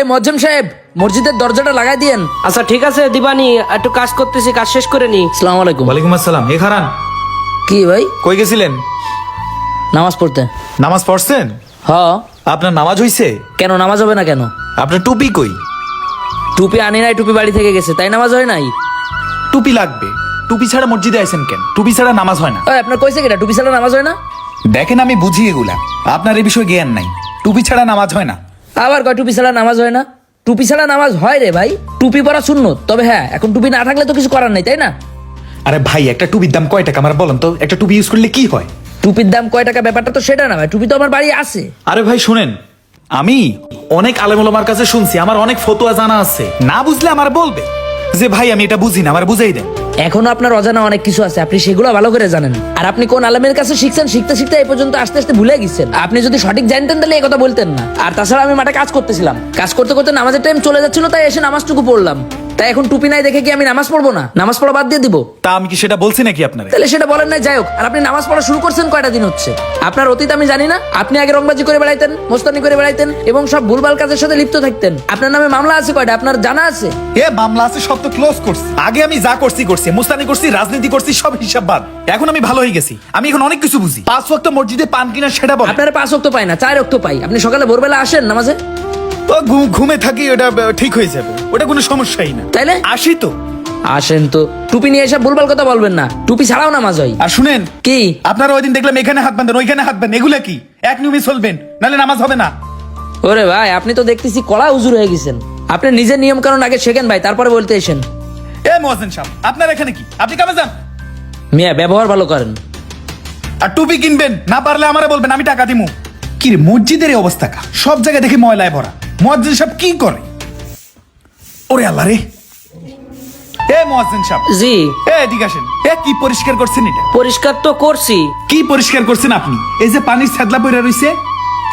এই মুয়াজ্জিম সাহেব, মসজিদের দরজাটা লাগাই দিয়েন। আচ্ছা ঠিক আছে দিবানি, একটু কাজ করতেছি, কাজ শেষ করে নি। আসসালামু আলাইকুম। ওয়ালাইকুম আসসালাম। এ খারান, কি ভাই? কই গেছিলেন? নামাজ পড়তে। নামাজ পড়ছেন? হ। আপনার নামাজ হইছে? কেন নামাজ হবে না কেন? আপনার টুপি কই? টুপি আনি নাই, টুপি বাড়ি থেকে গেছে, তাই নামাজ হয় নাই? টুপি লাগবে। টুপি ছাড়া মসজিদে আইছেন কেন? টুপি ছাড়া নামাজ হয় না। ওই আপনার কইছে কিনা টুপি ছাড়া নামাজ হয় না? দেখেন আমি বুঝি এগুলা, আপনার এই বিষয়ে জ্ঞান নাই। টুপি ছাড়া নামাজ হয় না। আবার কয় টুপি ছাড়া নামাজ হয় না? টুপি ছাড়া নামাজ হয় রে ভাই। টুপি পরা সুন্নত, তবে হ্যাঁ এখন টুপি না থাকলে তো কিছু করার নাই, তাই না? আরে ভাই, একটা টুপির দাম কয় টাকা আমার বলেন তো? একটা টুপি ইউজ করলে কি হয়? টুপির দাম কয় টাকা ব্যাপারটা তো সেটা না ভাই, টুপি তো আমার বাড়ি আছে। আরে ভাই শুনেন, আমি অনেক আলেম ওলামার কাছে শুনছি, আমার অনেক ফতোয়া জানা আছে। না বুঝলে আমার বলবে যে ভাই আমি এটা বুঝি না, আমার বুঝাই দেন। এখনো আপনার অজানা অনেক কিছু আছে, আপনি সেগুলো ভালো করে জানেন। আর আপনি কোন আলেমের কাছে শিখছেন, শিখতে শিখতে এই পর্যন্ত আস্তে আস্তে ভুলে গেছেন। আপনি যদি সঠিক জানতেন তাহলে এই কথা বলতেন না। আর তাছাড়া আমি মাঠে কাজ করতেছিলাম, কাজ করতে করতে নামাজের টাইম চলে যাচ্ছিল, তাই এসে নামাজটুকু পড়লাম। তাই এখন টুপি নাই দেখে কি আমি নামাজ পড়বো না? নামাজ পড়া বাদ দিয়ে দিব? তা আমি কি সেটা বলছি নাকি আপনার? তাহলে সেটা বলেন না, যাই হোক। আর আপনি নামাজ পড়া শুরু করছেন কয়টা দিন হচ্ছে? আপনার অতীত আমি জানি না। আপনি আগে রংবাজি করে বেড়াইতেন, মোস্তানি করে বেড়াইতেন এবং সব ভুলভাল কাজের সাথে লিপ্ত থাকতেন। আপনার নামে মামলা আছে কয়টা আপনার জানা আছে? এ মামলা আছে, সব তো ক্লোজ করছি। আগে আমি যা করছি মুস্তানি করছি, রাজনীতি করছি, সব হিসাব বাদ। এখন আমি ভালো হয়ে গেছি, আমি এখন অনেক কিছু বুঝি। 5 ওয়াক্ত মসজিদে পান কিনা সেটা বল। আপনার 5 ওয়াক্ত পাই না, 4 ওয়াক্ত পাই। আপনি সকালে ভোরবেলা আসেন নামাজে? ও ঘুমে থাকি, ওটা ঠিক হয়ে যাবে, ওটা কোনো সমস্যাই না। তাইলে আসি তো। আসেন তো। টুপি নিয়ে এসে ভুলভাল কথা বলবেন না, টুপি ছাড়াও নামাজ হয়। আর শুনেন, কি আপনারা ওই দিন দেখলাম এখানে হাত বাঁধেন, ওইখানে হাত বাঁধেন, এগুলা কি? এক নিয়মে চলবেন, নাহলে নামাজ হবে না। ওরে ভাই, আপনি তো দেখতেছি কড়া হুজুর হয়ে গেছেন। আপনি নিজের নিয়ম কানুন আগে শেখেন ভাই, তারপরে বলতে এসেন। এ মুয়াজ্জিন সাহেব, আপনার এখানে কি? আপনি কামে যান। মিয়া ব্যবহার ভালো করেন। আর টুপি কিনবেন না পারলে আমারে বলবেন, আমি টাকা দিমু। কি রে, মসজিদের এই অবস্থা কা? সব জায়গায় দেখি ময়লায় ভরা। মুয়াজ্জিন সাহেব কি করে? ওরে আল্লাহ রে। এ মুয়াজ্জিন সাহেব, জি। এদিকে আসেন। কি পরিষ্কার করছেন এটা? পরিষ্কার তো করছি। কি পরিষ্কার করছেন আপনি? এই যে পানির ছাদলা পড়ে রইছে,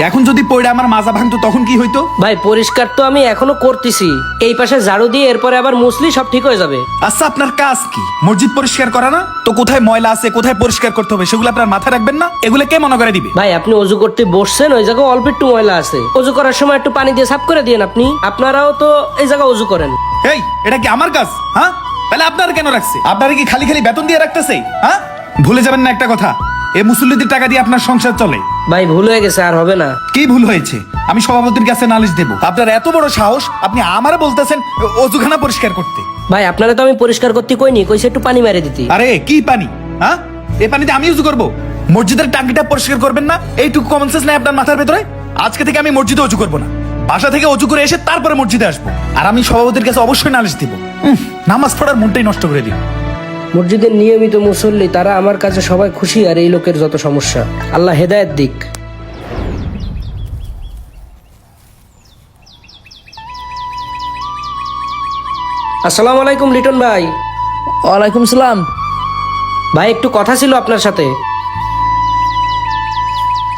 এখন যদি পড়ে আমার মাজা ভাঙতো তখন কি হইতো? ভাই পরিষ্কার তো আমি এখনো করতেছি, এই পাশে ঝাড়ু দিয়ে এরপরে আবার মুসলি, সব ঠিক হয়ে যাবে। আচ্ছা, আপনার কাজ কি? মসজিদ পরিষ্কার করা না? তো কোথায় ময়লা আছে, কোথায় পরিষ্কার করতে হবে, সেগুলো আপনার মাথায় রাখবেন না? এগুলো কে মনে করে দিবে? ভাই আপনি অজু করতে বসছেন, ওই জায়গায় অল্প একটু ময়লা আছে, অজু করার সময় একটু পানি দিয়ে সাফ করে দিয়েন। আপনারাও তো এই জায়গায় অজু করেন। এই, এটা কি আমার কাজ? হ্যাঁ, তাহলে আপনারা কেন রাখছে? আপনারা কি খালি খালি বেতন দিয়ে রাখতেছে? হ্যাঁ, ভুলে যাবেন না একটা কথা, এই মুসল্লিদের টাকা দিয়ে আপনার সংসার চলে। ভাই ভুল হয়ে গেছে, আর হবে না। কি ভুল হয়েছে? আমি সভাপতির কাছে নালিশ দেব। আপনার এত বড় সাহস, আপনি আমারে বলতেছেন অজুখানা পরিষ্কার করতে? ভাই আপনারা তো আমি পরিষ্কার করতে কইনি, কইছে একটু পানি মেরে দিতে। আরে কি পানি? হ্যাঁ, এই পানিতে আমি ইউজ করবো? মসজিদের টাঙ্কিটা পরিষ্কার করবেন না? এইটুকু কমন সেন্স নাই আপনার মাথার ভেতরে? আজকে থেকে আমি মসজিদে অজু করবো না, বাসা থেকে অজু করে এসে তারপরে মসজিদে আসবো। আর আমি সভাপতির কাছে অবশ্যই নালিশ দিব। নামাজ পড়ার মনটাই নষ্ট করে দিব। মসজিদের নিয়মিত মুসল্লি তারা আমার কাছে সবাই খুশি, আর এই লোকের যত সমস্যা, আল্লাহ হেদায়েত দিক। আসসালামু আলাইকুম লিটন ভাই। ওয়ালাইকুম সালাম। ভাই একটু কথা ছিল আপনার সাথে।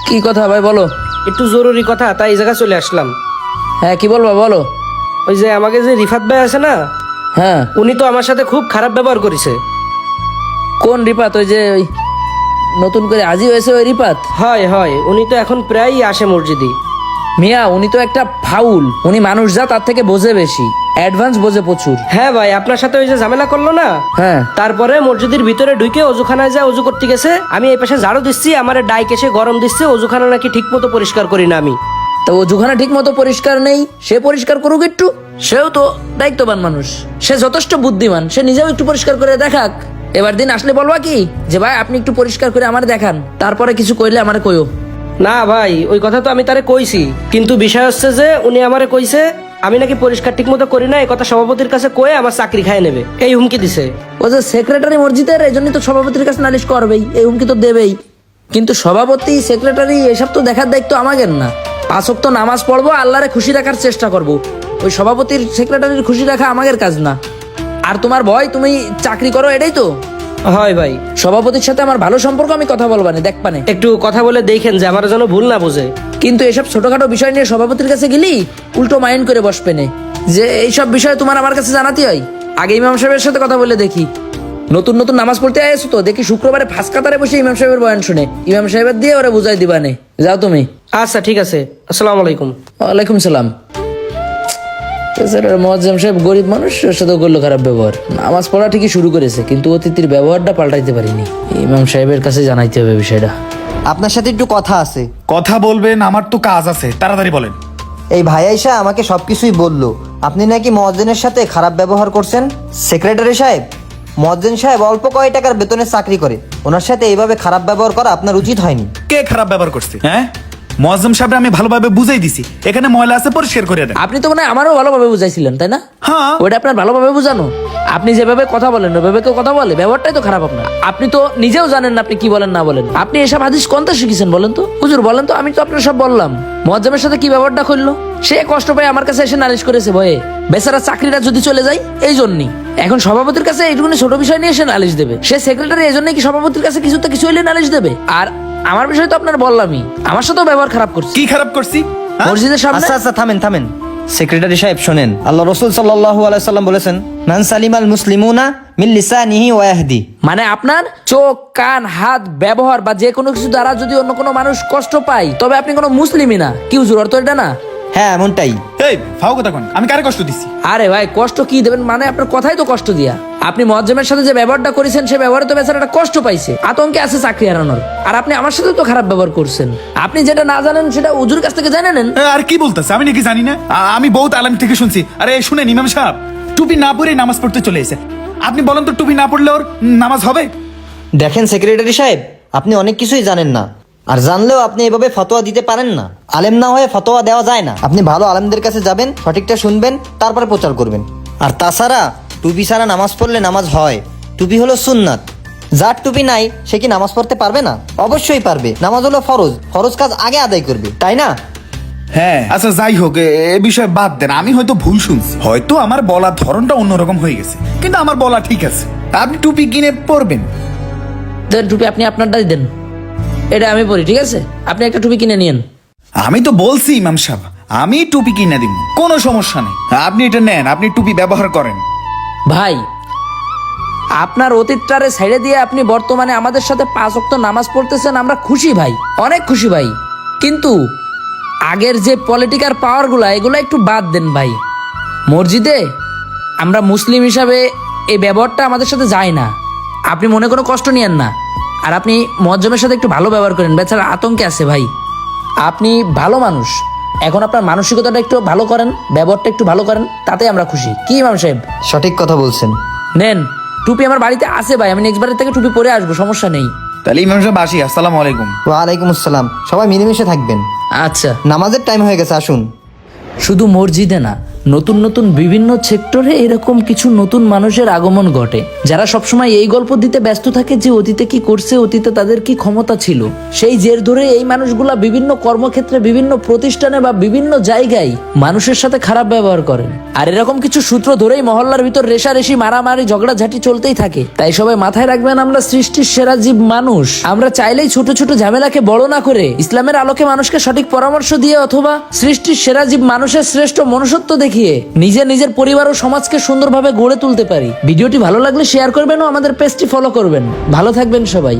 কি কথা ভাই, বলো। একটু জরুরি কথা, তাই এই জায়গায় চলে আসলাম। হ্যাঁ, কি বলবা বলো। ওই যে আমাকে যে রিফাত ভাই আছে না, হ্যাঁ। উনি তো আমার সাথে খুব খারাপ ব্যবহার করেছে। কোন রিপাত? ওই যে ওই নতুন করে আজি হয়েছে ওই রিপাত? হয় হয়, উনি তো এখন প্রায়ই আসে মসজিদে। মিয়া উনি তো একটা ফাউল। উনি মানুষ যা তার থেকে বোঝে বেশি, অ্যাডভান্স বোঝে প্রচুর। হ্যাঁ ভাই, আপনার সাথে ওই যে ঝামেলা করলো না, হ্যাঁ। তারপরে মসজিদের ভিতরে ঢুকে অজুখানায় যায় অজু করতে গেছে। আমি এই পাশে ঝাড়ু দিচ্ছি, আমার ডাইক এসে গরম দিচ্ছে, অজুখানা নাকি ঠিক মতো পরিষ্কার করি না আমি। তো অজুখানা ঠিক মতো পরিষ্কার নেই, সে পরিষ্কার করুক একটু। সেও তো দায়িত্ববান মানুষ, সে যথেষ্ট বুদ্ধিমান, সে নিজেও একটু পরিষ্কার করে দেখাক। এবার দিন আসলে বলবা কি যে ভাই আপনি একটু পরিষ্কার করে আমার দেখান, তারপরে কিছু কইলে আমারে কইও। না ভাই, ওই কথা তো আমি তারে কইছি, কিন্তু বিষয় হচ্ছে যে উনি আমারে কইছে আমি নাকি পরিষ্কার ঠিক মতো করি না, এই কথা সভাপতির কাছে কয়ে আমার চাকরি খায় নেবে, এই হুমকি দিছে। ও যে সেক্রেটারি মসজিদের, এই জন্যই তো সভাপতির কাছে নালিশ করবেই, এই হুমকি তো দেবেই। কিন্তু সভাপতি, সেক্রেটারি এসব তো দেখার দায়িত্ব আমাদের না। 5 ওয়াক্ত নামাজ পড়বো, আল্লাহরে খুশি রাখার চেষ্টা করব। ওই সভাপতির সেক্রেটারির খুশি রাখা আমাদের কাজ না। আর তোমার ভয় তুমি চাকরি করো, এটাই তো। হয় ভাই, সভাপতির সাথে আমার ভালো সম্পর্ক, আমি কথা বলবানে দেখবানে। একটু কথা বলে দেখেন যে আমার যেন ভুল না বোঝে। কিন্তু এসব ছোটখাটো বিষয় নিয়ে সভাপতির কাছে গেলি উল্টো মাইন্ড করে বসবে না যে এইসব বিষয় তোমার আমার কাছে জানাতে হয়। আগে ইমাম সাহেবের সাথে কথা বলে দেখি। নতুন নতুন নামাজ পড়তে আইছো তো, দেখি শুক্রবারে ফাঁস কাতারে বসে ইমাম সাহেবের বয়ান শুনে ইমাম সাহেবের দিয়ে ওরা বুঝাই দিবানে। যাও তুমি। আচ্ছা ঠিক আছে, আসসালামু আলাইকুম। ওয়ালাইকুম সালাম। এছাড়া মোয়াজ্জেম সাহেব গরিব মানুষ, ওর সাথে করলো খারাপ ব্যবহার। নামাজ পড়া ঠিকই শুরু করেছে, কিন্তু অতিথির ব্যবহারটা পাল্টাইতে পারিনি। ইমাম সাহেবের কাছে জানাইতে হবে বিষয়টা। আপনার সাথে একটু কথা আছে। কথা বলবেন, আমার তো কাজ আছে, তাড়াতাড়ি বলেন। এই ভাই আইসা আমাকে সবকিছুই বলল। আপনি নাকি মুয়াজ্জিনের সাথে খারাপ ব্যবহার করছেন। সেক্রেটারি সাহেব, মুয়াজ্জিন সাহেব অল্প কয় টাকার বেতনে চাকরি করে, ওনার সাথে এইভাবে খারাপ ব্যবহার করা আপনার উচিত হয়নি। কে খারাপ ব্যবহার করছে? হ্যাঁ, মুয়াজ্জম সাহেব আমি ভালোভাবে বুঝাই দিছি, এখানে ময়লা আছে পরিষ্কার করে দেন। আপনি তো মানে আমারও ভালোভাবে বুঝাইছিলেন, তাই না? হ্যাঁ। ওটা আপনার ভালোভাবে বুঝানো। আপনি যেভাবে কথা বলেন ওইভাবে কেউ কথা বলে? ব্যবহারটাই তো খারাপ আপনার। আপনি তো নিজেও জানেন না আপনি কি বলেন না বলেন। আপনি এসব হাদিস কোনটা শিখেছেন বলেন তো? হুজুর বলেন তো, আমি তো আপনার সব বললাম। মুয়াজ্জমের সাথে কি ব্যবহারটা করলো? সে কষ্ট পায় আমার কাছে এসে নালিশ করেছে ভয়ে, বেচারা চাকরিটা যদি চলে যায় এই জন্যই। এখন সভাপতির কাছে এইটুকুনি ছোট বিষয় নিয়ে এসে নালিশ দেবে। সে সেক্রেটারি, এই জন্যই কি সভাপতির কাছে কিছু হইলে নালিশ দেবে? আর আমার বিষয় তো আপনার বললামই, আমার সাথেও ব্যবহার খারাপ করছে কি খারাপ করছি? হ্যাঁ? মসজিদের সামনে। আচ্ছা আচ্ছা, থামেন। সেক্রেটারি সাহেব শোনেন, আল্লাহ রসুল সাল্লাল্লাহু আলাইহি সাল্লাম বলেছেন, মান সালিমাল মুসলিমুনা মিন লিসানিহি ওয়া ইয়াহদি। মানে আপনার চোখ, কান, হাত ব্যবহার বা যে কোনো কিছু দ্বারা যদি অন্য কোনো মানুষ কষ্ট পায়, তবে আপনি কোনো মুসলিমই না। কি হুজুর, অর্থ এটা না? হ্যাঁ এমনটাই। এই ফাও কথা কোন, আমি কারে কষ্ট দিছি? আরে ভাই, কষ্ট কি দেবেন? মানে আপনার কথাই তো কষ্ট দিয়া। আপনি মুয়াজ্জমের সাথে যে ব্যবহারটা করেছেন, সে ব্যবহারে তো বেচারাটা কষ্ট পাইছে, আতঙ্কে আছে চাকরি হারানোর। আর আপনি আমার সাথে তো খারাপ ব্যবহার করছেন। আপনি যেটা না জানেন সেটা হুজুরের কাছ থেকে জেনে নেন। আর কি বলতেছে? আমি নাকি জানি না? আমি বহুত আলেম থেকে শুনছি। আরে শুনেন, ইমাম সাহেব টুপি না পরে নামাজ পড়তে চলে এসে, আপনি বলেন তো টুপি না পড়লে ওর নামাজ হবে? দেখেন সেক্রেটারি সাহেব, আপনি অনেক কিছুই জানেন না, আর জানলেও আপনি এভাবে ফতোয়া দিতে পারেন না। আলেম না হয়ে ফতোয়া দেওয়া যায় না। আপনি ভালো আলেমদের কাছে যাবেন, সঠিকটা শুনবেন, তারপরে প্রচার করবেন। আর তাছাড়া টুপি ছাড়া নামাজ পড়লে নামাজ হয়। টুপি হলো সুন্নাত। যার টুপি নাই সে কি নামাজ পড়তে পারবে না? অবশ্যই পারবে। নামাজ হলো ফরজ, ফরজ কাজ আগে আদায় করবে, তাই না? হ্যাঁ, আচ্ছা যাই হোক, এ বিষয়ে বাদ দেন। আমি হয়তো ভুল শুনছি, হয়তো আমার বলার ধরনটা অন্যরকম হয়ে গেছে, কিন্তু আমার বলা ঠিক আছে। আপনি টুপি কিনে পরবেন। দেন টুপি, আপনি আপনারটাই দেন, এটা আমি পরি, ঠিক আছে? আপনি একটা টুপি কিনে নিয়েন। আমি তো বলছি ইমাম সাহেব, আমি টুপি কিনে দিব, কোনো সমস্যা নেই। আপনি এটা নেন, আপনি টুপি ব্যবহার করেন। ভাই, আপনার অতীতটারে ছেড়ে দিয়ে আপনি বর্তমানে আমাদের সাথে 5 ওয়াক্ত নামাজ পড়তেছেন, আমরা খুশি ভাই, অনেক খুশি ভাই। কিন্তু আগের যে পলিটিক্যাল পাওয়ারগুলা, এগুলো একটু বাদ দেন ভাই। মসজিদে আমরা মুসলিম হিসাবে এই ব্যবহারটা আমাদের সাথে যায় না। আপনি মনে কোনো কষ্ট নিয়েন না। আর আপনি মুয়াজ্জমের সাথে একটু ভালো ব্যবহার করেন, বেচারা আতঙ্কে আছে ভাই। আপনি ভালো মানুষ, এখন আপনার মানসিকতাটা একটু ভালো করেন, ব্যবহারটা একটু ভালো করেন, তাতে আমরা খুশি। কি ইমাম সাহেব? সঠিক কথা বলছেন। নেন টুপি, আমার বাড়িতে আছে ভাই, আমি নেক্সট বারের থেকে টুপি পরে আসবো, সমস্যা নেই। তাহলে ইমাম সাহেব আসি, আসসালামু আলাইকুম। ওয়ালাইকুম আসসালাম। সবাই মিলেমিশে থাকবেন। আচ্ছা, নামাজের টাইম হয়ে গেছে, আসুন। শুধু মসজিদে না, নতুন নতুন বিভিন্ন সেক্টরে এরকম কিছু নতুন মানুষের আগমন ঘটে, যারা সবসময় এই গল্প দিতে ব্যস্ত থাকে যে অতীতে কি করছে, অতীতে তাদের কি ক্ষমতা ছিল। সেই জের ধরে এই মানুষগুলা বিভিন্ন কর্মক্ষেত্রে, বিভিন্ন প্রতিষ্ঠানে বা বিভিন্ন জায়গায় মানুষের সাথে খারাপ ব্যবহার করেন। আর এরকম কিছু সূত্র ধরেই মহল্লার ভিতর রেষারেষি, মারামারি, ঝগড়াঝাটি চলতেই থাকে। তাই সবাই মাথায় রাখবেন, আমরা সৃষ্টির সেরা জীব মানুষ। আমরা চাইলেই ছোট ছোট ঝামেলাকে বড় না করে ইসলামের আলোকে মানুষকে সঠিক পরামর্শ দিয়ে অথবা সৃষ্টির সেরা জীব মানুষের শ্রেষ্ঠ মনুষ্যত্ব দেখিয়ে নিজের পরিবার ও সমাজকে সুন্দরভাবে গড়ে তুলতে পারি। ভিডিওটি ভালো লাগলে শেয়ার করবেন ও আমাদের পেজটি ফলো করবেন। ভালো থাকবেন সবাই।